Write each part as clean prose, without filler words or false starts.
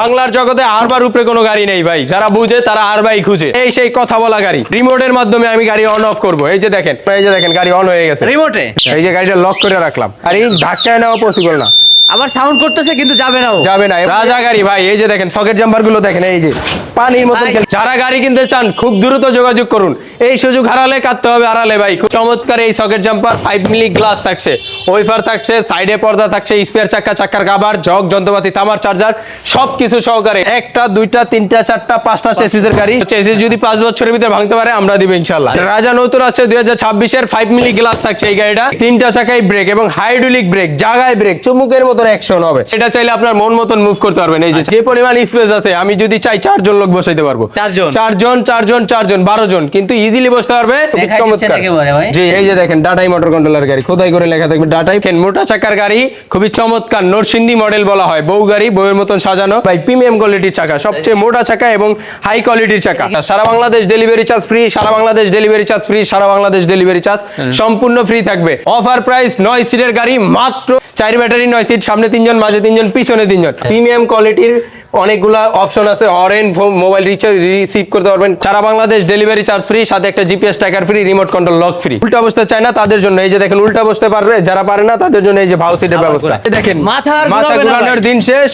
বাংলার জগতে হারবার উপরে কোনো গাড়ি নেই ভাই, যারা বুঝে তারা হারবাই খুঁজে। এই সেই কথা বলা গাড়ি, রিমোটের মাধ্যমে আমি গাড়ি অন অফ করবো। এই যে দেখেন গাড়ি অন হয়ে গেছে রিমোটে। এই যে গাড়িটা লক করে রাখলাম, আর এই ধাক্কায় নেওয়া পসিবল না, আবার সাউন্ড করতেছে কিন্তু যাবে না, যাবে না। রাজা গাড়ি ভাই, এই যে দেখেন সকেট জাম্পার গুলো দেখেন, এই যে পানির মতন। যারা গাড়ি কিনতে চান খুব দ্রুত যোগাযোগ করুন, এই সুযোগ হারালে কাটতে হবে আড়ালে ভাই। খুব চমৎকার এই সকেট জাম্পার, 5 মিলি গ্লাস থাকছে, ওয়েফার থাকছে, সাইডে পর্দা থাকছে, স্পেয়ার চাক্কার কাভার, জগ যন্ত্রপাতি, তামার চার্জার সবকিছু সহকারে। একটা দুইটা তিনটা চারটা পাঁচটা চেসিসের গাড়ি। চেসিস যদি 5 বছরের ভিতরে ভাঙতে পারে আমরা দিব ইনশাআল্লাহ। রাজা নতুন আছে 2026 এর, 5 মিলি গ্লাস থাকছে এই গাড়িটা। তিনটা চাকায় ব্রেক এবং হাইড্রোলিক ব্রেক, জায়গায় ব্রেক, চুমুকের মতন অ্যাকশন হবে। এটা চাইলে আপনার মন মতন মুভ করতে পারবেন। এই যে পরিমাণ স্পেস আছে, আমি যদি চাই 4 জন লোক বসাইতে পারবো। 4 জন 12 জন কিন্তু ইজিলি বসতে পারবে। জি, এই যে দেখেন ডাটাই মোটর কন্ট্রোলার গাড়ি, খোদাই করে লেখা থাকবে ডাটাই। মোটা চাকার গাড়ি, খুবই চমৎকার নরসিংদী মডেল বলা হয়, বউ গাড়ি, বউয়ের মতন সাজানো ভাই। প্রিমিয়াম কোয়ালিটির চাকা, সবচেয়ে মোটা চাকা এবং হাই কোয়ালিটির চাকা। সারা বাংলাদেশ ডেলিভারি চার্জ ফ্রি, সারা বাংলাদেশ ডেলিভারি চার্জ ফ্রি, সারা বাংলাদেশ ডেলিভারি চার্জ সম্পূর্ণ ফ্রি থাকবে। অফার প্রাইস 9 সিটের গাড়ি মাত্র 4 ব্যাটারি 9 সিট, সামনে 3 জন, মাঝে 3 জন, পিছনে 3 জন। প্রিমিয়াম কোয়ালিটির অনেকগুলা অপশন আছে, অরেন মোবাইল রিচার্জ রিসিভ করতে পারবেন। সারা বাংলাদেশ ডেলিভারি চার্জ ফ্রি, সাথে একটা GPS tracker free, remote control lock free. উল্টা বসতে চায় না তাদের জন্য এই যে দেখেন উল্টা বসতে পারবে, যারা পারে না তাদের জন্য এই যে ভাউ সিটের ব্যবস্থা। দেখেন মাথা ঘোরানোর দিন শেষ,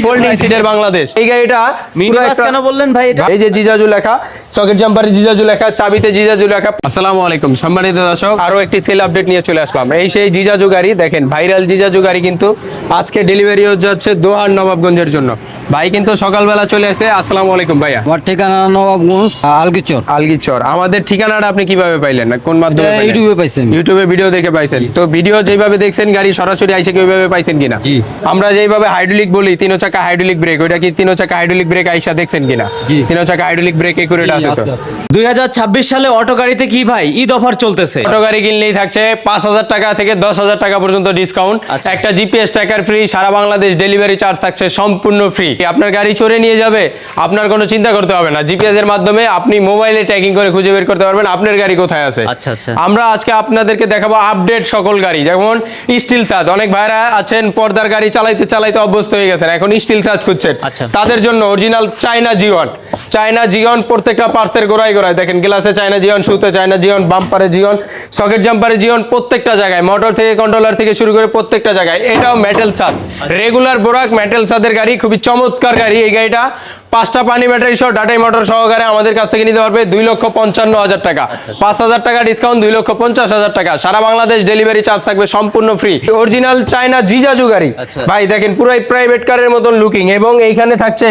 ফোল্ডিং সিটের বাংলাদেশ। এই গাড়িটা মিনিবাস কেন বললেন ভাই এটা? এই যে জিজাজু লেখা, সকেট জাম্পারে জিজাজু লেখা, চাবিতে জিজাজু লেখা। আসসালামু আলাইকুম সম্মানিত দর্শক, আরো একটি সেল আপডেট নিয়ে চলে আসলাম। এই সেই জিজাজু গাড়ি, দেখেন ভাইরাল জিজাজু গাড়ি কিন্তু আজকে ডেলিভারি হচ্ছে যাচ্ছে দোহার নবাবগঞ্জের জন্য। ভাই কিন্তু সকালবেলা চলে আসে। আসসালামু আলাইকুম ভাইয়া। আমার ঠিকানা নবাবগঞ্জ আলগিচর। আমাদের ঠিকানাটা আপনি কিভাবে পাইলেন, কোন মাধ্যমে? ইউটিউবে পাইছেন। ইউটিউবে ভিডিও দেখে পাইছেন। তো ভিডিও যেভাবে দেখছেন, গাড়ি সরাসরি আইসে কিভাবে পাইছেন কিনা? জি। আমরা যেভাবে হাইড্রোলিক বলি, 3 চাকা হাইড্রোলিক ব্রেক, ওইটা কি 3 চাকা হাইড্রোলিক ব্রেক আইসা দেখছেন কিনা? জি। 3 চাকা হাইড্রোলিক ব্রেক একুরেট আছে তো। 2026 সালে অটো গাড়িতে কি ভাই ঈদ অফার চলতেছে? অটো গাড়ি কিনলেই থাকছে 5,000 টাকা থেকে 10,000 টাকা পর্যন্ত ডিসকাউন্ট। একটা জিপিএস ট্র্যাকার ফ্রি, সারা বাংলাদেশ ডেলিভারি চার্জ থাকছে সম্পূর্ণ ফ্রি। আপনার গাড়ি চড়ে নিয়ে যাবে, আপনার কোনো চিন্তা করতে হবে না। জিপিএস এর মাধ্যমে আপনি মোবাইলে ট্র্যাকিং করে খুঁজে বের করতে পারবেন আপনার গাড়ি কোথায় আছে। আচ্ছা আচ্ছা। আমরা আজকে আপনাদেরকে দেখাবো আপডেট সকল গাড়ি, যেমন স্টিল চার্জ। অনেক ভাইরা আছেন পর্দার গাড়ি চালাইতে চালাইতে অভ্যস্ত হয়ে গেছেন, এখন স্টিল চার্জ খুঁজছেন। তাদের জন্য অরিজিনাল চায়না জিওন, প্রত্যেকটা পার্টসের গোড়ায় দেখেন গ্লাসে চায়না জিওন, শুতে চায়না জিওন, বাম্পারে জিওন, সকেট জাম্পারে জিওন, প্রত্যেকটা জায়গায়, মোটর থেকে কন্ট্রোলার থেকে শুরু করে প্রত্যেকটা জায়গায়। এটাও মেটাল ছাদ, রেগুলার বোরাক মেটাল ছাদের গাড়ি, খুবই চমৎকার গাড়ি। এই গাড়িটা 5টা পানি ব্যাটারি সহ ডাটাই মোটর সহকারে আমাদের কাছ থেকে নিতে পারবে 2,55,000 টাকা। 5,000 টাকা ডিসকাউন্ট, 2,50,000 টাকা। সারা বাংলাদেশ ডেলিভারি চার্জ থাকবে সম্পূর্ণ ফ্রি। অরিজিনাল চায়না জিজাজু গাড়ি ভাই, দেখেন পুরাই প্রাইভেট কারের মতন লুকিং, এবং এইখানে থাকছে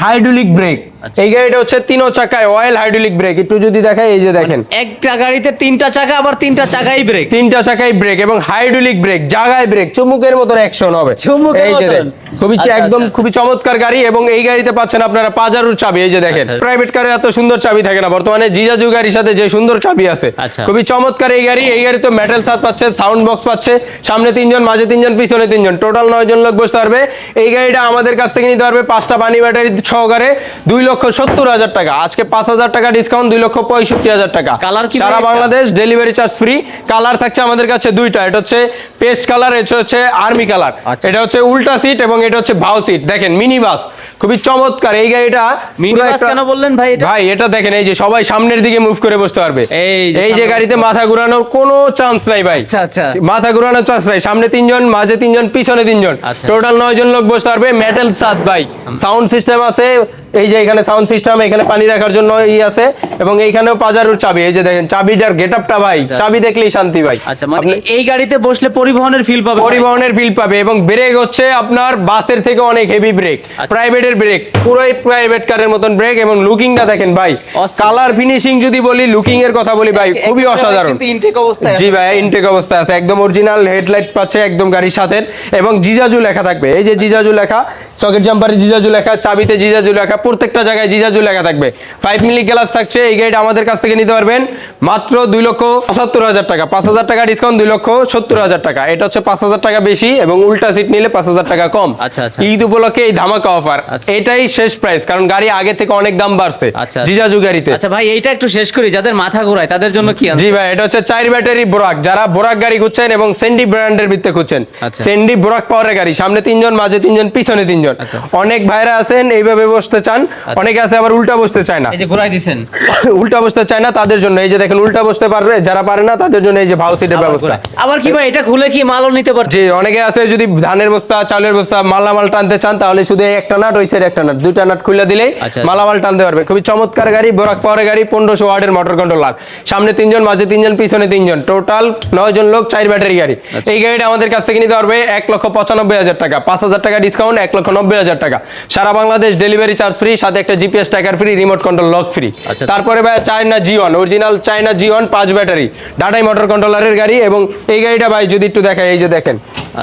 হাইড্রোলিক ব্রেক। এই গাড়িটা হচ্ছে 3 চাকায় অয়েল হাইড্রোলিক ব্রেক। একটু যদি দেখাই, এই যে দেখেন একটা গাড়িতে 3টা চাকা, আবার 3টা চাকাই ব্রেক, 3টা চাকায় ব্রেক এবং হাইড্রোলিক ব্রেক, জায়গায় ব্রেক, চুমুকের মতন অ্যাকশন হবে। এই যে দেখেন খুবই একদম খুবই চমৎকার গাড়ি। এবং এই গাড়িতে পাচ্ছেন আপনারা পাজারোর চাবি। এই যে দেখেন প্রাইভেট কারে এত সুন্দর চাবি থাকে না, বর্তমানে জিজাজু গাড়ির সাথে যে সুন্দর চাবি আছে, খুবই চমৎকার এই গাড়ি। এই গাড়ি তো মেটাল ছাদ পাচ্ছে, সাউন্ড বক্স পাচ্ছে, সামনে 3 জন, মাঝে 3 জন, পিছনে 3 জন, টোটাল 9 জন লোক বসতে পারবে। এই গাড়িটা আমাদের কাছ থেকে নিতে পারবে 5টা পানি ব্যাটারি সহকারে 2,70,000 টাকা। আজকে 5,000 টাকা ডিসকাউন্ট, 2,65,000 টাকা। সারা Bangladesh delivery charge free. Colour থাকছে আমাদের কাছে 2টা, এটা হচ্ছে পেস্ট কালার, এটা হচ্ছে আর্মি কালার। এটা হচ্ছে উল্টা সিট এবং এটা হচ্ছে ভাউ সিট। দেখেন মিনি বাস, খুবই চমৎকার এই গাড়িটা। মিনিবাস কেন বললেন ভাই এটা? ভাই এটা দেখেন, এই যে সবাই সামনের দিকে মুভ করে বসতে পারবে। এই যে গাড়িতে মাথা ঘোরানোর কোনো চান্স নাই ভাই। আচ্ছা আচ্ছা, মাথা ঘোরানোর চান্স নাই। সামনে 3 জন, মাঝে 3 জন, পিছনে 3 জন, টোটাল 9 জন লোক বসতে পারবে। মেটাল ছাদ ভাই, সাউন্ড সিস্টেম আছে। এই যে এখানে সাউন্ড সিস্টেম, এখানে পানি রাখার জন্য আছে, এবং এইখানেও পাজারোর চাবি। এই যে দেখেন চাবিটার গেটআপটা ভাই, চাবি দেখলেই শান্তি ভাই। আচ্ছা, মানে এই গাড়িতে বসলে পরিবহনের ফিল পাবে, পরিবহনের ফিল পাবে। এবং ব্রেক হচ্ছে আপনার বাসের থেকে অনেক হেভি ব্রেক, প্রাইভেটের ব্রেক, পুরোই প্রাইভেট কারের মতন ব্রেক। এবং লুকিংটা দেখেন ভাই, কালার ফিনিশিং যদি বলি, লুকিং এর কথা বলি ভাই, খুবই অসাধারণ। জি ভাই, ইনটেক অবস্থায় আছে, একদম অরিজিনাল হেডলাইট পাচ্ছে একদম গাড়ির সাথে। এবং জিজাজু লেখা থাকবে, এই যে জিজাজু লেখা, সকেট জাম্পারে জিজাজু লেখা, চাবিতে জিজাজু লেখা, প্রত্যেকটা জায়গায় জিজাজু লেখা থাকবে। 5 মিলি গ্লাস থাকছে। এই গাড়িটা আমাদের কাছ থেকে নিতে পারবেন মাত্র 2,75,000 টাকা, 5,000 টাকা ডিসকাউন্ট, 2,70,000 টাকা। এটা হচ্ছে 5,000 টাকা বেশি এবং উল্টা সিট নিলে 5,000 টাকা কম। আচ্ছা, আচ্ছা। ঈদ উপলক্ষে এই ধামাকা অফার, আচ্ছা। এটাই শেষ প্রাইস, কারণ গাড়ি আগে থেকে অনেক দাম বাড়ছে আচ্ছা। জিজাজু গাড়িতে। আচ্ছা ভাই, এইটা একটু শেষ করি, যাদের মাথা ঘোরায় তাদের জন্য কি আছে? জি ভাই, এটা হচ্ছে 4 ব্যাটারি বোরাক, যারা বোরাক গাড়ি খুঁজছেন এবং সেন্ডি ব্র্যান্ডের ভিত্তিতে খুঁজছেন, আচ্ছা। সেন্ডি বোরাক পাওয়ারের গাড়ি, সামনে 3 জন, মাঝে 3 জন, পিছনে 3 জন। আচ্ছা। অনেক ভাইরা আছেন এইভাবে বসতে চান, অনেকে আছে আবার উল্টা বসতে চায় না। এই যে ঘোরাই দিছেন, উল্টা বসতে চায় না তাদের জন্য এই যে দেখেন উল্টা বসতে পারবে, যারা পারে না তাদের জন্য এই যে ভাউ সিটের ব্যবস্থা। আবার কি ভাই, এটা খুলে কি মালও নিতে পারছে? যে অনেকে আছে যদি ধানের বস্তা, চালের বস্তা, মালামাল টানতে চান তাহলে শুধু এই একটা নাট, ওই সাইড একটা নাট, দুইটা নাট খুলে দিলেই আচ্ছা। মালামাল টানতে পারবে। খুবই চমৎকার গাড়ি, বোরাক পাওয়ারের গাড়ি, 1500 ওয়াটের মোটর কন্ট্রোলার, সামনে 3 জন, মাঝে 3 জন, পিছনে 3 জন, টোটাল 9 জন লোক, 4 ব্যাটারি গাড়ি। এই গাড়িটা আমাদের কাছ থেকে নিতে পারবে 1,95,000 টাকা, 5,000 টাকা ডিসকাউন্ট, 1,90,000 টাকা। সারা বাংলাদেশ ডেলিভারি চার্জ ফ্রি, সাথে একটা GPS tracker free, remote control lock free. আচ্ছা। তারপরে ভাই China G1, original China G1 5 battery ডাটাই মোটর কন্ট্রোলারের গাড়ি। এবং এই গাড়িটা ভাই যদি একটু দেখাই, এই যে দেখেন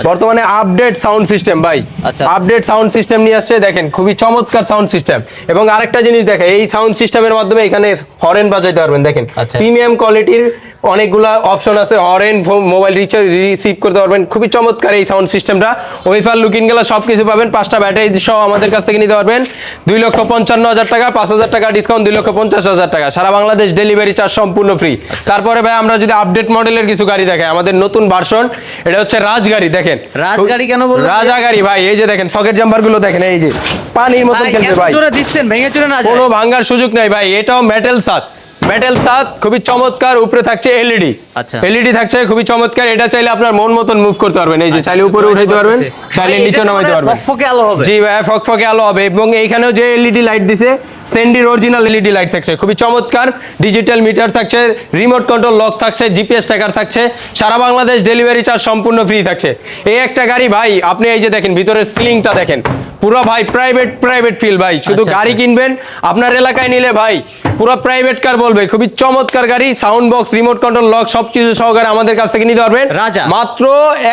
বর্তমানে আপডেট সাউন্ড সিস্টেম ভাই, আচ্ছা। আপডেট সাউন্ড সিস্টেম নিয়ে আসছে, দেখেন খুবই চমৎকার সাউন্ড সিস্টেম। এবং আরেকটা জিনিস দেখেন, এই সাউন্ড সিস্টেমের মাধ্যমে এখানে হরেন বাজাইতে পারবেন, দেখেন আচ্ছা। প্রিমিয়াম কোয়ালিটির অনেকগুলা অপশন আছে, হরেন, মোবাইল রিচার্জ রিসিভ করতে পারবেন, খুবই চমৎকার এই সাউন্ড সিস্টেমটা। ওয়েফার লুকিং গেলা সবকিছু পাবেন, 5টা ব্যাটারি সহ আমাদের কাছ থেকে নিতে পারবেন 2,55,000 টাকা, 5,000 টাকা ডিসকাউন্ট, 2,50,000 টাকা। সারা বাংলাদেশ ডেলিভারি চার্জ সম্পূর্ণ ফ্রি। তারপরে ভাই আমরা যদি আপডেট মডেলের কিছু গাড়ি দেখাই, আমাদের নতুন ভার্সন, এটা হচ্ছে রাজগাড়ি। দেখেন রাজগাড়ি কেন বললেন? রাজা গাড়ি ভাই, এই যে দেখেন সকেট জাম্পার গুলো দেখেন, এই যে পানির মতন খেলবে ভাই, জোরে দিচ্ছেন, ভেঙে চুরে না যায়? কোনো ভাঙার সুযোগ নাই ভাই। এটাও মেটাল সাত, মেটাল সাত, খুবই চমৎকার। উপরে থাকছে এলইডি, আচ্ছা। এলইডি থাকছে, খুবই চমৎকার। এটা চাইলে আপনার মন মতন মুভ করতে পারবেন, এই যে চাইলে উপরে উঠাইতে পারবেন, চাইলে নিচে নামাইতে পারবেন। ফকফকে আলো হবে। জি ভাই, ফকফকে আলো হবে। এবং এইখানেও যে এলইডি লাইট দিছে, সেন্ডির অরিজিনাল এলইডি লাইট থাকছে, খুবই চমৎকার। ডিজিটাল মিটার থাকছে, রিমোট কন্ট্রোল লক থাকছে, জিপিএস ট্র্যাকার থাকছে, সারা বাংলাদেশ ডেলিভারি চার্জ সম্পূর্ণ ফ্রি থাকছে। এই একটা গাড়ি ভাই, আপনি এই যে দেখেন ভিতরের সিলিংটা দেখেন, পুরো ভাই প্রাইভেট ফিল ভাই। শুধু আচ্ছা, গাড়ি কিনবেন, আপনার এলাকায় নিলে ভাই পুরো প্রাইভেট কার বলবে। খুবই চমৎকার গাড়ি, sound box, remote control lock সবকিছু সহকারে আমাদের কাছ থেকে নিতে পারবেন রাজা। মাত্র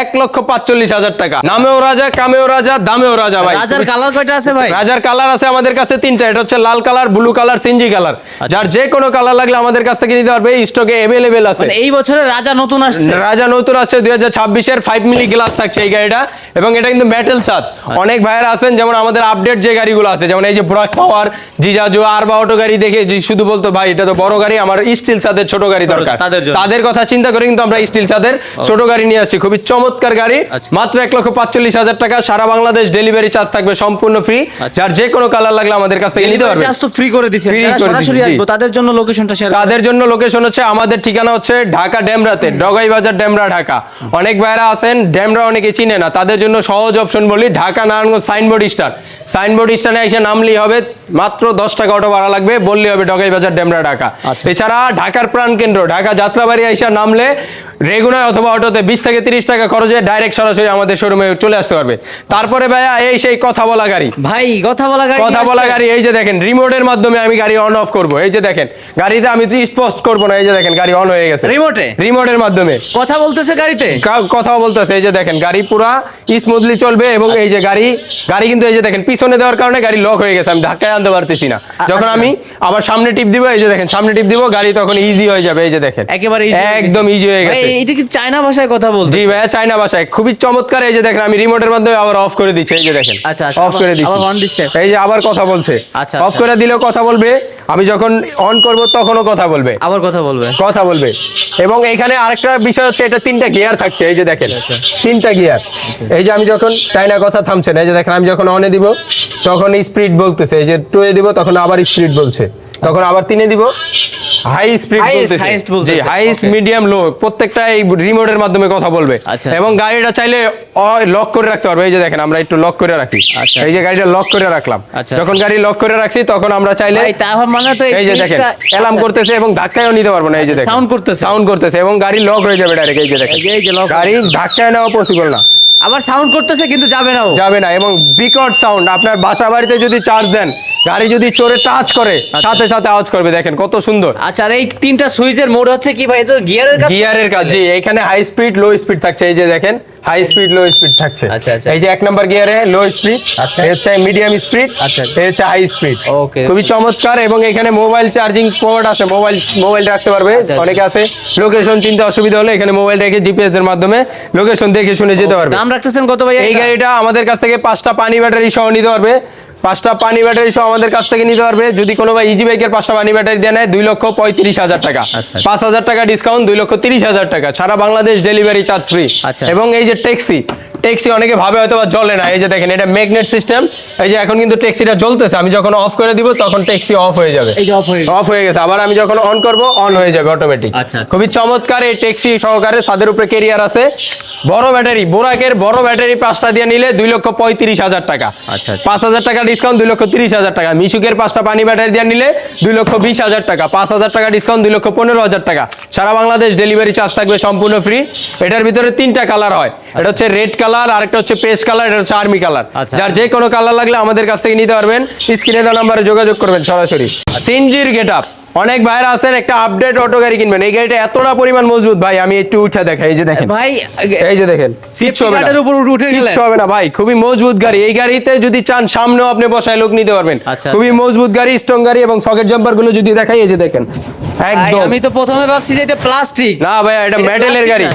1,45,000 টাকা। নামেও রাজা, কামেও রাজা, দামেও রাজা ভাই। রাজার কালার কয়টা আছে ভাই? রাজার কালার আছে আমাদের কাছে 3টা, এটা হচ্ছে লাল কালার, ব্লু কালার, সিনজি কালার। যার যে কোনো কালার লাগলে আমাদের কাছ থেকে নিতে পারবে, স্টকে अवेलेबल আছে। মানে এই বছরে রাজা নতুন আসছে? রাজা নতুন আছে 2026-এর 5 মিলি গ্লাস থাকছে এই গাড়িটা, এবং এটা কিন্তু মেটাল সাত। অনেক ভাইয়েরা আছেন যেমন আমাদের আপডেট যে গাড়িগুলো আছে, যেমন এই যে ব্রাক পাওয়ার, জিজাজু আর বা অটো গাড়ি দেখে শুধু বলতো ভাই এটা তো বড় গাড়ি, আমার স্টিল ছাদের ছোট গাড়ি দরকার, তাদের জন্য। তাদের কথা চিন্তা করে কিন্তু আমরা স্টিল ছাদের ছোট গাড়ি নিয়ে আসছি। খুবই চমৎকার গাড়ি, আচ্ছা। মাত্র 1,45,000 টাকা। সারা বাংলাদেশ ডেলিভারি চার্জ থাকবে সম্পূর্ণ ফ্রি। যার যে কোনো কালার লাগলে আমাদের কাছ থেকে নিতে পারবে। জাস্ট তো ফ্রি করে দিছেন, Free যারা করে সরাসরি দিছি, জি। আসবে তাদের জন্য লোকেশনটা শেয়ার তাদের জন্য লোকেশন হচ্ছে, আমাদের ঠিকানা হচ্ছে ঢাকা ডেমরাতে, ডগাই বাজার ডেমরা, ঢাকা। অনেক ভাইরা আছেন ডেমরা অনেকে চিনে না, তাদের জন্য সহজ অপশন বলি, Dhaka Narayanganj signboard star, signboard স্টারে এসে নামলেই হবে, মাত্র 10 টাকা অটো ভাড়া লাগবে, বললেই হবে ডগাই বাজার ডেমরা, ঢাকা। আচ্ছা। এছাড়া ঢাকার প্রাণকেন্দ্র ঢাকা যাত্রাবাড়ি আইসা নামলে রেগুলার অথবা অটোতে 20 থেকে 30 টাকা খরচে ডাইরেক্ট সরাসরি আমাদের শোরুমে চলে আসতে পারবে। তারপরে ভাইয়া এই সেই কথা বলা গাড়ি, ভাই, কথা বলা গাড়ি, কথা বলা গাড়ি। এই যে দেখেন রিমোটের মাধ্যমে আমি গাড়ি অন অফ করব, এই যে দেখেন গাড়িতে আমি তো স্পষ্ট করব না, এই যে দেখেন গাড়ি অন হয়ে গেছে রিমোটে, রিমোটের মাধ্যমে কথা বলতেছে গাড়িতে, কথাও বলতেছে। এই যে দেখেন গাড়ি পুরা স্মুথলি চলবে। এবং এই যে গাড়ি কিন্তু এই যে দেখেন পিছনে দেওয়ার কারণে গাড়ি লক হয়ে গেছে, আমি ধাক্কায় আনতে পারতেছি না। যখন আমি আবার সামনে টিপ দিব, এই যে দেখেন সামনে টিপ দিব, গাড়ি তখন ইজি হয়ে যাবে। এই যে দেখেন একেবারে একদম ইজি হয়ে গেছে। এটা কি চায়না ভাষায় কথা বলছে? জি ভাইয়া, চায়না ভাষায় খুবই চমৎকার। এই যে দেখেন আমি রিমোটের মাধ্যমে আবার অফ করে দিচ্ছি, এই যে দেখেন আচ্ছা, অফ করে দিচ্ছি, আবার on দিচ্ছে। এই যে আবার কথা বলছে। আচ্ছা, অফ করে দিলেও কথা বলবে, আমি যখন অন করব তখনও কথা বলবে, আবার কথা বলবে, কথা বলবে। এবং এখানে আরেকটা বিষয় হচ্ছে, এটা 3টা গিয়ার থাকছে, এই যে দেখেন আচ্ছা। 3টা গিয়ার। এই যে আমি যখন চায়না কথা থামছে না, এই যে দেখেন আমি যখন অনে দিব তখন স্পিড বলতেছে, এই যে 2 এ দিব তখন আবার স্পিড বলছে, তখন আবার 3 এ দিব হাই স্পিড বলতেছে। highest বলতেছে। জি, হাইস্ট, Okay. মিডিয়াম, লো প্রত্যেকটা এই রিমোটের মাধ্যমে কথা বলবে। আচ্ছা। এবং গাড়িটা চাইলে লক করে রাখতে পারবে, এই যে দেখেন আমরা একটু লক করে রাখি, আচ্ছা। এই যে গাড়িটা লক করে রাখলাম। আচ্ছা। যখন গাড়ি লক করে রাখছি তখন আমরা চাইলে ভাই, তাহলে মানে তো এই যে দেখেন অ্যালার্ম করতেছে এবং ধাক্কায়ও নিতে পারবো না, এই যে দেখেন সাউন্ড করতেছে, সাউন্ড করতেছে এবং গাড়ি লক হয়ে যাবে ডাইরেক্ট, এই যে দেখেন এই যে lock গাড়ি ধাক্কায় নেওয়া পসিবল না, আবার সাউন্ড করতেছে কিন্তু যাবে না, যাবে না। এবং বিকট সাউন্ড, আপনার বাসা বাড়িতে যদি চার্জ দেন, গাড়ি যদি চোরে টাচ করে সাথে সাথে আওয়াজ করবে, দেখেন কত সুন্দর। আচ্ছা, আর এই 3টা সুইচের মোড হচ্ছে কি ভাই? এটা গিয়ারের কাজ, গিয়ারের কাজ। জি, এখানে হাই স্পিড, লো স্পিড থাকছে, এই যে দেখেন হাই স্পিড লো স্পিড থাকছে। আচ্ছা, আচ্ছা। এই যে 1 নাম্বার গিয়ারে লো স্পিড, আচ্ছা। এই হচ্ছে মিডিয়াম স্পিড, আচ্ছা। এই হচ্ছে হাই স্পিড। ওকে। খুবই চমৎকার এবং এখানে মোবাইল চার্জিং পোর্ট আছে, মোবাইল রাখতে পারবে। আচ্ছা। অনেকে আছে লোকেশন চিনতে অসুবিধা হলে এখানে মোবাইল রেখে জিপিএস এর মাধ্যমে লোকেশন দেখে শুনে যেতে পারবে। দাম রাখতেছেন কত ভাই? এই গাড়িটা আমাদের কাছ থেকে 5টা পানি ব্যাটারি সহ নিতে পারবে। 5টা পানি ব্যাটারি সহ আমাদের কাছ থেকে নিতে পারবে। যদি কোনো ভাই ইজি বাইকের 5টা পানি ব্যাটারি দিয়ে নেয় 2,35,000 টাকা, আচ্ছা। 5,000 টাকা ডিসকাউন্ট, 2,30,000 টাকা, সারা বাংলাদেশ ডেলিভারি চার্জ ফ্রি। আচ্ছা। এবং এই যে ট্যাক্সি অনেকে ভাবে হয়তো বা জ্বলে না, এই যে দেখেন এটা ম্যাগনেট সিস্টেম। এই যে এখন কিন্তু ট্যাক্সিটা জ্বলতেছে, আমি যখন অফ করে দিব তখন ট্যাক্সি অফ হয়ে যাবে। এই যে অফ হয়ে গেছে, আবার আমি যখন অন করব অন হয়ে যাবে অটোমেটিক। আচ্ছা, আচ্ছা। খুবই চমৎকার এই ট্যাক্সি সহকারে, ছাদের উপরে ক্যারিয়ার আছে, বড় ব্যাটারি, বোরাকের বড় ব্যাটারি 5টা দিয়ে নিলে 2,35,000 টাকা, আচ্ছা। 5,000 টাকা ডিসকাউন্ট, 2,30,000 টাকা। মিশুকের 5টা পানি ব্যাটারি দিয়ে নিলে 2,20,000 টাকা, 5,000 টাকা ডিসকাউন্ট, 2,15,000 টাকা। সারা বাংলাদেশ ডেলিভারি চার্জ থাকবে সম্পূর্ণ ফ্রি। এটার ভিতরে 3টা কালার হয়, এটা হচ্ছে রেড কালার, আরেকটা হচ্ছে পেস্ট কালার, এটা হচ্ছে আর্মি কালার। আচ্ছা। যার যে কোনো কালার লাগলে আমাদের কাছ থেকে নিতে পারবেন। স্ক্রিনে দেওয়া নাম্বারে যোগাযোগ করবেন সরাসরি। সিনজির গেটআপ, অনেক ভাইরা আছেন একটা আপডেট অটো গাড়ি কিনবেন, এই গাড়িটা এতটা পরিমাণ মজবুত ভাই, আমি একটু উঠে দেখাই। এই যে দেখেন ভাই, এই যে দেখেন সেফটি গার্ডের উপর উঠে গেলে কিচ্ছু হবে না ভাই, খুবই মজবুত গাড়ি। এই গাড়িতে যদি চান সামনেও আপনি বসায় লোক নিতে পারবেন। আচ্ছা। খুবই মজবুত গাড়ি, স্ট্রং গাড়ি। এবং সকেট জাম্পার গুলো যদি দেখাই, এই যে দেখেন ভাই, একদম। আমি তো প্রথমে ভাবছি যে এটা প্লাস্টিক। না ভাই, এটা মেটালের গাড়ি,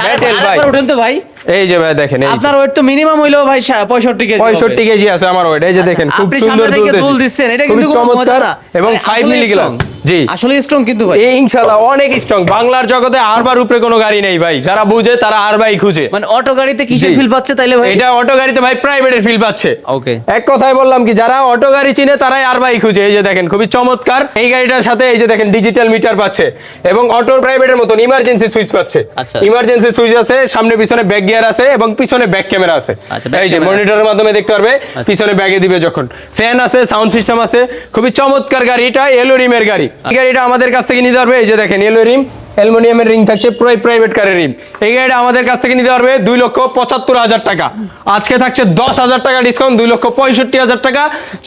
মেটাল ভাই। ওঠেন তো ভাই, এই যে ভাই দেখেন, এই যে আপনার ওয়েট তো মিনিমাম হইলো ভাই 65 কেজি। 65 কেজি আছে আমার ওয়েট। এই যে দেখেন খুব আপনি সুন্দর সামনে থেকে দুলতেছে। দুল দিচ্ছেন, এটা খুবই কিন্তু কোনো মজা চমৎকার না। এবং মানে 5 আসলেই মিলি গ্লাস। strong। জি আসলে স্ট্রং কিন্তু ভাই, এই ইনশাআল্লাহ অনেক স্ট্রং। বাংলার জগতে আরবার উপরে কোনো গাড়ি নেই ভাই, যারা বুঝে তারা আরবাই খুঁজে। মানে অটো গাড়িতে কিসের জি। ফিল পাচ্ছে তাইলে ভাই? এটা অটো গাড়িতে ভাই প্রাইভেটের ফিল পাচ্ছে। ওকে। এক কথায় বললাম কি, যারা অটো গাড়ি চিনে তারাই আরবাই খুঁজে। এই যে দেখেন খুবই চমৎকার এই গাড়িটার সাথে, এই যে দেখেন ডিজিটাল মিটার পাচ্ছে এবং অটো প্রাইভেটের মতন ইমার্জেন্সি সুইচ পাচ্ছে। আচ্ছা। ইমার্জেন্সি সুইচ আছে, সামনে পিছনে ব্যাক গিয়ার আছে এবং পিছনে ব্যাক ক্যামেরা আছে। আচ্ছা, back এই যে camera মনিটরের মাধ্যমে দেখতে পারবে পিছনে ব্যাগে দিবে যখন। ফ্যান আছে, সাউন্ড সিস্টেম আছে, খুবই চমৎকার গাড়ি। এটা এলো রিমের গাড়ি। এই গাড়িটা আমাদের কাছ থেকে নিতে পারবে। এই যে দেখেন এলো রিম, অ্যালুমিনিয়ামের রিং থাকছে, প্রাইভেট কারের রিম। এই গাড়িটা আমাদের কাছ থেকে নিতে পারবে 2,75,000 টাকা। আজকে থাকছে 10,000 টাকা ডিসকাউন্ট, 2,65,000 টাকা।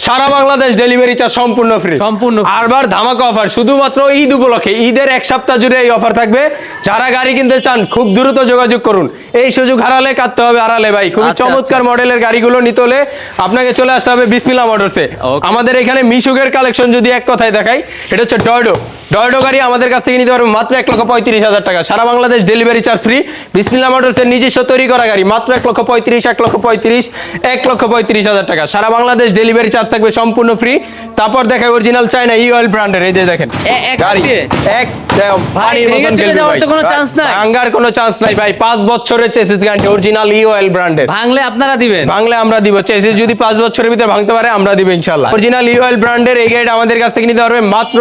সারা বাংলাদেশ ডেলিভারি চার্জ সম্পূর্ণ ফ্রি। সম্পূর্ণ free। আরবার ধামাকা অফার শুধুমাত্র ঈদ উপলক্ষে, ঈদের 1 সপ্তাহ জুড়ে এই অফার থাকবে। যারা গাড়ি কিনতে চান খুব দ্রুত যোগাযোগ করুন। এই সুযোগ হারালে কাটতে হবে আড়ালে ভাই। খুবই আচ্ছা, চমৎকার মডেলের গাড়িগুলো নিতে হলে আপনাকে চলে আসতে হবে বিসমিল্লাহ মোটরসে। Okay। আমাদের এখানে মিশুকের কালেকশন যদি এক কথায় দেখাই, এটা হচ্ছে ডয়ডো গাড়ি আমাদের কাছ থেকে নিতে পারবে মাত্র 1,35,000 টাকা। সারা বাংলাদেশ ডেলিভারি চার্জ ফ্রি। বিসমিল্লাহ মোটরসের নিজস্ব তৈরি করা গাড়ি, মাত্র 1,35,000 টাকা। সারা বাংলাদেশ ডেলিভারি চার্জ থাকবে সম্পূর্ণ ফ্রি। তারপর দেখাই অরিজিনাল চায়না ই অয়েল ব্র্যান্ডের, এই যে দেখেন এক গাড়ি দিয়ে? এক ভাই, পানির ভেঙে মতন চলে খেলবে যাওয়ার ভাই। তো কোনো chance নাই? ভাঙার কোনো চান্স নাই ভাই। 5 বছরের চেসিস গ্যারান্টি, অরিজিনাল ই অয়েল ব্র্যান্ডের। ভাঙলে আপনারা দিবেন? বাংলা আমরা দিব। চেসিস যদি 5 বছরের ভিতরে ভাঙতে পারে আমরা দিব ইনশাআল্লাহ। অরিজিনাল ই অয়েল ব্র্যান্ডের এই গাড়িটা আমাদের কাছ থেকে নিতে পারবে মাত্র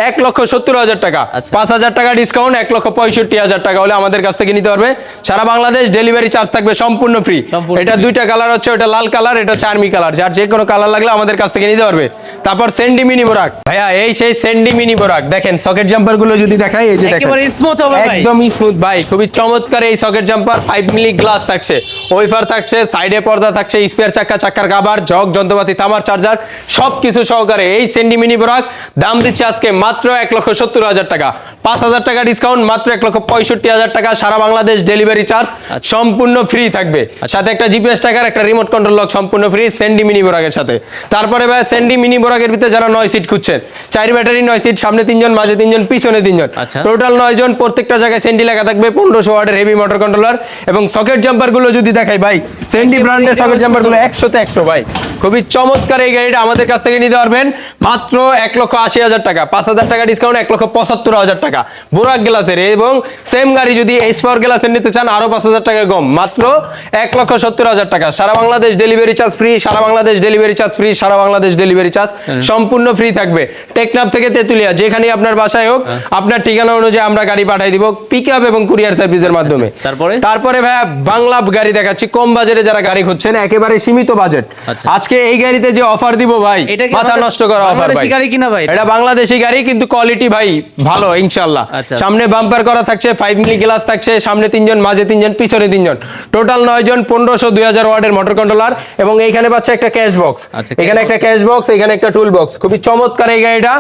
1,70,000 টাকা। আচ্ছা। 5,000 টাকা ডিসকাউন্ট, 1,65,000 টাকা হলে আমাদের কাছ থেকে নিতে পারবে। সারা বাংলাদেশ ডেলিভারি চার্জ থাকবে সম্পূর্ণ ফ্রি। সম্পূর্ণ এটা free। দুইটা কালার হচ্ছে, ওটা লাল কালার, এটা হচ্ছে আর্মি কালার। যার যে কোনো কালার লাগলে আমাদের কাছ থেকে নিতে পারবে। তারপর সেন্ডি মিনি বোরাক ভাইয়া, এই সেই সেন্ডি মিনি বোরাক দেখেন। সকেট জাম্পার গুলো যদি দেখাই, এই যে দেখেন একেবারে স্মুথ হবে ভাই। একদম স্মুথ ভাই, খুবই চমৎকার এই সকেট জাম্পার। 5 মিলি গ্লাস থাকছে, ওয়েফার থাকছে, সাইডে পর্দা থাকছে, স্পেয়ার চাকার কাভার, জগ যন্ত্রপাতি, তামার চার্জার সবকিছু সহকারে এই সেন্ডি মিনি বোরাক দাম দিচ্ছে আজকে মাত্র 1,70,000 টাকা। 5,000 টাকা ডিসকাউন্ট, মাত্র 1,65,000 টাকা। সারা বাংলাদেশ ডেলিভারি চার্জ সম্পূর্ণ ফ্রি থাকবে। সাথে একটা জিপিএস ট্যাগার, একটা রিমোট কন্ট্রোল লক সম্পূর্ণ ফ্রি সেন্ডি মিনি বোরাকের সাথে। তারপরে ভাই সেন্ডি মিনি বোরাকের ভিতরে যারা 9 সিট খুঁজছেন, 4 ব্যাটারি 9 সিট, সামনে 3 জন, মাঝে 3 জন, পিছনে 3 জন, আচ্ছা। টোটাল 9 জন। প্রত্যেকটা জায়গায় সেন্ডি লেখা থাকবে, 1500 ওয়াটের হেভি মোটর কন্ট্রোলার। এবং সকেট জাম্পার গুলো যদি দেখাই ভাই, সেন্ডি ব্র্যান্ডের সকেট জাম্পার গুলো 100 তে 100 ভাই। খুবই চমৎকার এই গাড়িটা আমাদের কাছ থেকে নিতে পারবেন মাত্র 1,80,000 টাকা। 5,000 টাকা ডিসকাউন্ট, 1,75,000 টাকা বোরাক গ্লাসের। এবং সেম গাড়ি যদি এইচ পাওয়ার গ্লাসের নিতে চান আরো 5,000 টাকা কম, মাত্র 1,70,000 টাকা। সারা বাংলাদেশ ডেলিভারি চার্জ ফ্রি, সারা বাংলাদেশ ডেলিভারি চার্জ ফ্রি, সারা বাংলাদেশ ডেলিভারি চার্জ সম্পূর্ণ ফ্রি থাকবে। টেকনাফ থেকে তেতুলিয়া, যেখানে আপনার বাসায় হোক, আপনার ঠিকানা অনুযায়ী আমরা গাড়ি পাঠিয়ে দিব পিকআপ এবং কুরিয়ার সার্ভিসের মাধ্যমে। তারপরে ভাইয়া বাংলা গাড়ি দেখাচ্ছি, কম বাজেটে যারা গাড়ি খুঁজছেন, একেবারে সীমিত বাজেট। আজকে এই গাড়িতে যে অফার দিব ভাই, মাথা নষ্ট করা অফার ভাই। গাড়ি কিনা ভাই? এটা বাংলাদেশি গাড়ি, কিন্তু কোয়ালিটি ভাই ভালো ইনশাআল্লাহ। সামনে বাম্পার করা থাকছে, 5 মিলি গ্লাস থাকছে, সামনে 3 জন, মাঝে 3 জন, পিছনে 3 জন, টোটাল 9 জন, 1500-2000 ওয়াটের মোটর কন্ট্রোলার। এবং এইখানে পাচ্ছে একটা ক্যাশ বক্স, এখানে একটা ক্যাশ বক্স, এখানে একটা টুল বক্স। খুবই চমৎকার এই গাড়িটা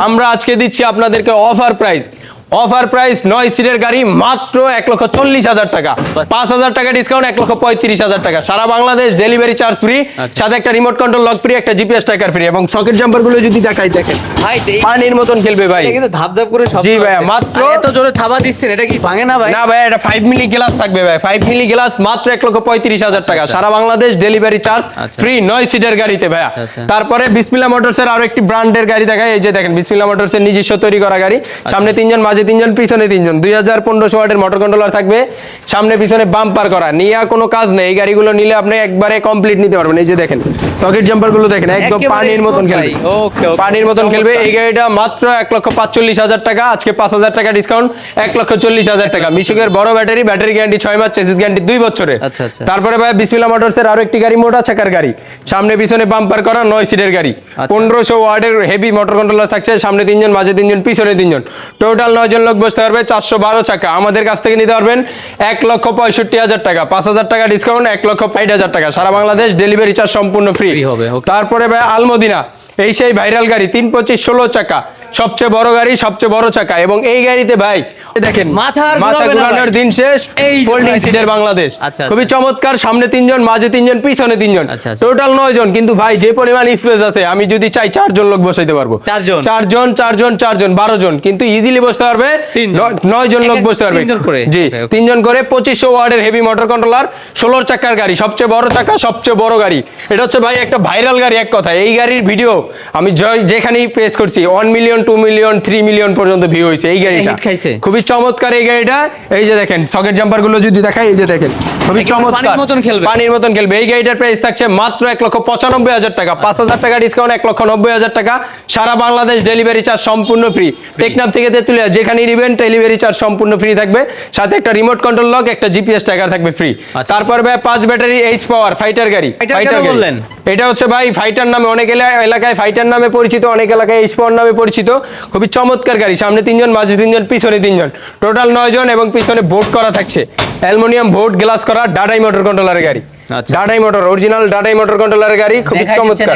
আমরা আজকে দিচ্ছি আপনাদেরকে অফার প্রাইস অফার প্রাইস 9 সিটের গাড়ি মাত্র 1,40,000 টাকা, 5,000 টাকা ডিসকাউন্ট, 1,35,000 টাকা, সারা বাংলাদেশ ডেলিভারি চার্জ ফ্রি, সাথে একটা রিমোট কন্ট্রোল লক ফ্রি, একটা জিপিএস ট্র্যাকার ফ্রি। এবং সকেট জাম্পার গুলো যদি দেখাই, দেখেন ভাই পানির মতন খেলবে ভাই, এটা কিন্তু ধাপ ধাপ করে শব্দ জি ভাই, হচ্ছে। মাত্র আর এত জোরে থাবা দিচ্ছেন, এটা কি ভাঙে না ভাই? না ভাই, এটা 5 মিলি গ্লাস থাকবে ভাই, 5 মিলি গ্লাস মাত্র 1,35,000 টাকা, সারা বাংলাদেশ ডেলিভারি চার্জ ফ্রি 9 সিটের গাড়িতে ভাইয়া। তারপরে বিসমিল্লাহ মোটরসের আরো একটি ব্র্যান্ডের গাড়ি দেখায়, এই যে দেখেন বিসমিল্লাহ মোটরসের নিজস্ব তৈরি করা গাড়ি, সামনে 3 জন, মাঝে 3 জন, পিছনে 3 জন, 2500 ওয়াটের মোটর কন্ট্রোলার থাকবে, সামনে পিছনে বাম্পার করা, নিয়ে কোনো কাজ নেই, এই গাড়িগুলো নিলে আপনি একবারে কমপ্লিট নিতে পারবেন। এই যে দেখেন সকেট জাম্পার গুলো দেখেন, একদম পানির মতন খেলবে, পানির মতন খেলবে। এই গাড়িটা মাত্র 1,45,000 টাকা, আজকে 5,000 টাকা ডিসকাউন্ট, 1,40,000 টাকা। মিশুকের বড় ব্যাটারি, ব্যাটারি গ্যারান্টি 6 মাস, চেসিস গ্যারান্টি 2 বছরের। তারপরে ভাই বিসমিল্লাহ মোটরসের আরো একটি গাড়ি, মোটা চাকার গাড়ি, সামনে পিছনে বাম্পার করা 9 সিটের গাড়ি, 1500 ওয়াটের হেভি মোটর কন্ট্রোলার থাকছে, সামনে 3 জন, মাঝে 3 জন, পিছনে 3 জন, টোটাল 9 জন লোক বসতে পারবে। 412 চাকা, আমাদের কাছ থেকে নিতে পারবেন 1,65,000 টাকা, 5,000 টাকা ডিসকাউন্ট, 1,60,000 টাকা, সারা বাংলাদেশ ডেলিভারি চার্জ সম্পূর্ণ ফ্রি হবে। তারপরে ভাই আলমদিনা, এই সেই ভাইরাল গাড়ি 325/16 চাকা, সবচেয়ে বড় গাড়ি, সবচেয়ে বড় চাকা। এবং এই গাড়িতে ভাই দেখেন মাথা ঘোরানোর দিন শেষ, ফোল্ডিং সিটের বাংলাদেশ, খুবই চমৎকার, সামনে 3 জন, মাঝে 3 জন, পিছনে 3 জন, টোটাল 9 জন। কিন্তু ভাই যে পরিমাণ স্পেস আছে, আমি যদি চাই 4 জন লোক বসাইতে পারবো, 4 জন 12 জন, কিন্তু ইজিলি বসতে পারবে 9 জন লোক বসতে পারবে, জি 3 জন করে। 2500 ওয়াটের হেভি মোটর কন্ট্রোলার, 16 চাকার গাড়ি, সবচেয়ে বড় চাকা, সবচেয়ে বড় গাড়ি। এটা হচ্ছে ভাই একটা ভাইরাল গাড়ি, এক কথা। এই গাড়ির ভিডিও আমি যেখানেই পেশ করছি 1 মিলিয়ন, 2 মিলিয়ন, 3 মিলিয়ন পর্যন্ত ভিউ হয়েছে এই গাড়িটা, খুবই চমৎকার এই গাড়িটা। এই যে দেখেন সকেট জাম্পার গুলো যদি দেখাই, এই যে দেখেন খুবই চমৎকার, পানির মতন খেলবে। এই গাড়িটার প্রাইস থাকছে মাত্র 1,95,000 টাকা, 5,000 টাকা ডিসকাউন্ট, 1,90,000 টাকা, সারা বাংলাদেশ ডেলিভারি চার্জ সম্পূর্ণ ফ্রি। টেকনাফ থেকে তেতুলিয়া যেখানেই নেবেন ডেলিভারি চার্জ সম্পূর্ণ ফ্রি থাকবে, সাথে একটা রিমোট কন্ট্রোল লক, একটা জিপিএস ট্র্যাকার থাকবে ফ্রি। তারপর ভাই 5 ব্যাটারি এইচ পাওয়ার ফাইটার গাড়ি, এটা হচ্ছে ভাই ফাইটার নামে, অনেক এলাকায় ফাইটার নামে পরিচিত, অনেক এলাকায় এইচ পাওয়ার নামে পরিচিত, খুবই চমৎকার গাড়ি, সামনে 3 জন, মাঝে 3 জন, পিছনে 3 জন, টোটাল 9 জন। এবং পিছনে বোর্ড করা থাকছে, অ্যালুমিনিয়াম বোর্ড গ্লাস করা, ডাটাই মোটর কন্ট্রোলারের গাড়ি, ডাটাই মোটর, অরিজিনাল ডাটাই মোটর কন্ট্রোলারের গাড়ি, খুবই চমৎকার।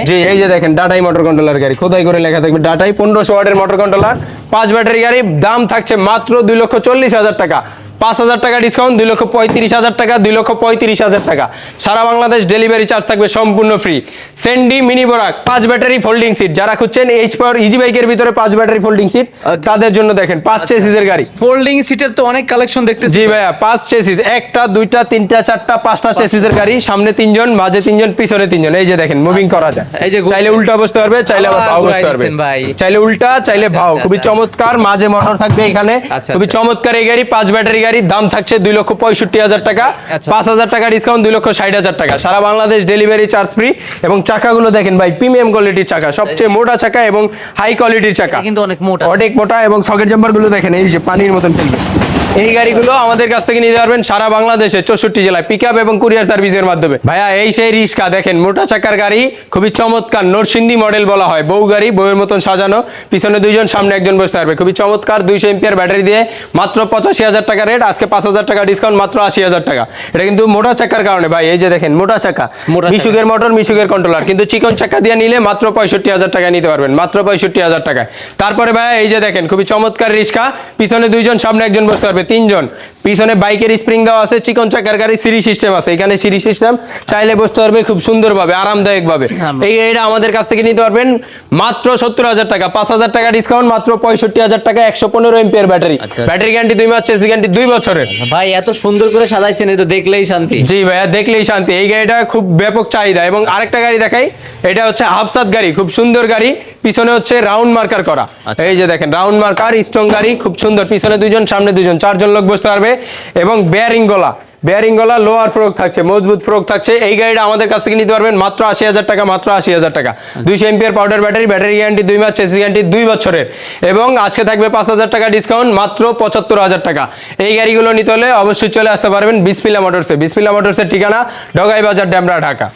জি এই যে দেখেন ডাটাই মোটর কন্ট্রোলারের গাড়ি, খোদাই করে লেখা থাকবে ডাটাই, 1500 ওয়াটের মোটর কন্ট্রোলার, 5 ব্যাটারি গাড়ি, দাম থাকছে মাত্র 2,40,000 টাকা, 5,000 টাকা ডিসকাউন্ট, 2,35,000 টাকা, 2,35,000 টাকা, সারা বাংলাদেশ ডেলিভারি চার্জ থাকবে সম্পূর্ণ ফ্রি। সেন্ডি মিনি বোরাক 5 ব্যাটারি ফোল্ডিং সিট, যারা খুঁজছেন এইচ পাওয়ার ইজি বাইকের ভিতরে 5 ব্যাটারি ফোল্ডিং সিট, তাদের জন্য দেখেন 5 চেসিসের গাড়ি। ফোল্ডিং সিটের তো অনেক কালেকশন দেখতেছি। জি ভাইয়া, 5 চেসিস, একটা, দুইটা, তিনটা, চারটা, 5টা চেসিসের গাড়ি, সামনে 3 জন, মাঝে 3 জন, পিছনে 3 জন। এই যে দেখেন মুভিং করা যায়, চাইলে উল্টা বসতে পারবে, চাইলে আবার ভাও বসতে পারবে, চাইলে উল্টা, চাইলে ভাও, খুবই চমৎকার। মাঝে মোটর থাকবে এখানে, খুবই চমৎকার এই গাড়ি, 5 ব্যাটারি গাড়ি, দাম থাকছে 2,65,000 টাকা, 5,000 টাকা ডিসকাউন্ট, 2,60,000 টাকা, সারা বাংলাদেশ ডেলিভারি চার্জ ফ্রি। এবং চাকাগুলো দেখেন ভাই, প্রিমিয়াম কোয়ালিটির চাকা, সবচেয়ে মোটা চাকা এবং হাই কোয়ালিটির চাকা, কিন্তু অনেক মোটা। এবং সকেট জাম্পার গুলো দেখেন, এই যে পানির মতন খেলবে। এই গাড়িগুলো আমাদের কাছ থেকে নিতে পারবেন সারা বাংলাদেশে 64 জেলায় পিকআপ এবং কুরিয়ার সার্ভিসের মাধ্যমে। ভাইয়া এই সেই রিস্কা দেখেন, মোটা চাকার গাড়ি, খুবই চমৎকার, নরসিংদী মডেল বলা হয়, বউ গাড়ি, বউয়ের মতন সাজানো, পিছনে 2 জন, সামনে 1 জন বসতে পারবে, খুবই চমৎকার। 200 এম্পিয়ার ব্যাটারি দিয়ে মাত্র 85,000 টাকা রেট, আজকে 5,000 টাকা ডিসকাউন্ট, মাত্র 80,000 টাকা। এটা কিন্তু মোটা চাকার কারণে ভাই, এই যে দেখেন মোটা চাকা, মিশুকের মোটর, মিশুকের কন্ট্রোলার, কিন্তু চিকন চাকা দিয়ে নিলে মাত্র 65,000 টাকা নিতে পারবেন, মাত্র 65,000 টাকায়। তারপরে ভাই এই যে দেখেন খুবই চমৎকার রিস্কা, পিছনে 2 জন, সামনে 1 জন বসতে পারবে, 3 জন, পিছনে বাইকের স্প্রিং দেওয়া আছে, চিকন চাকার গাড়ি, সিরি সিস্টেম আছে, এখানে সিরি সিস্টেম, চাইলে বসতে পারবে খুব সুন্দরভাবে, আরামদায়কভাবে। এই গাড়িটা আমাদের কাছ থেকে নিতে পারবেন মাত্র 70,000 টাকা, 5,000 টাকা ডিসকাউন্ট, মাত্র 65,000 টাকা, 115 এম্পিয়ার ব্যাটারি, ব্যাটারি গ্যারান্টি 2 মাস, চেসিস গ্যারান্টি 2 বছরের। ভাই এত সুন্দর করে সাজাইছেন, এটা দেখলেই শান্তি। জি ভাইয়া, দেখলেই শান্তি। এই গাড়িটা খুব ব্যাপক চাহিদা। এবং আরেকটা গাড়ি দেখাই, এটা হচ্ছে হাফসাত গাড়ি, খুব সুন্দর গাড়ি, পিছনে হচ্ছে রাউন্ড মার্কার করা, এই যে দেখেন রাউন্ড মার্কার, স্ট্রং গাড়ি, খুব সুন্দর, পিছনে 2 জন, সামনে 2 জন, 4 জন লোক বসতে পারবে। এবং বেয়ারিং গলা লোয়ার ফ্রোক থাকছে, মজবুত ফ্রোক থাকছে। এই গাড়িটা আমাদের কাছ থেকে নিতে পারবেন মাত্র 80,000 টাকা, মাত্র 80,000 টাকা, 200 ampere powder battery, battery guarantee 2 মাস, চেসিস গ্যারান্টি 2 বছরের। এবং আজকে থাকবে 5,000 টাকা ডিসকাউন্ট, মাত্র 75,000 টাকা। এই গাড়িগুলো নিতে হলে অবশ্যই চলে আসতে পারবেন বিসমিল্লাহ মোটরসে। বিসমিল্লাহ মোটরসের ঠিকানা ঢাকাই বাজার, ডেমরা, ঢাকা।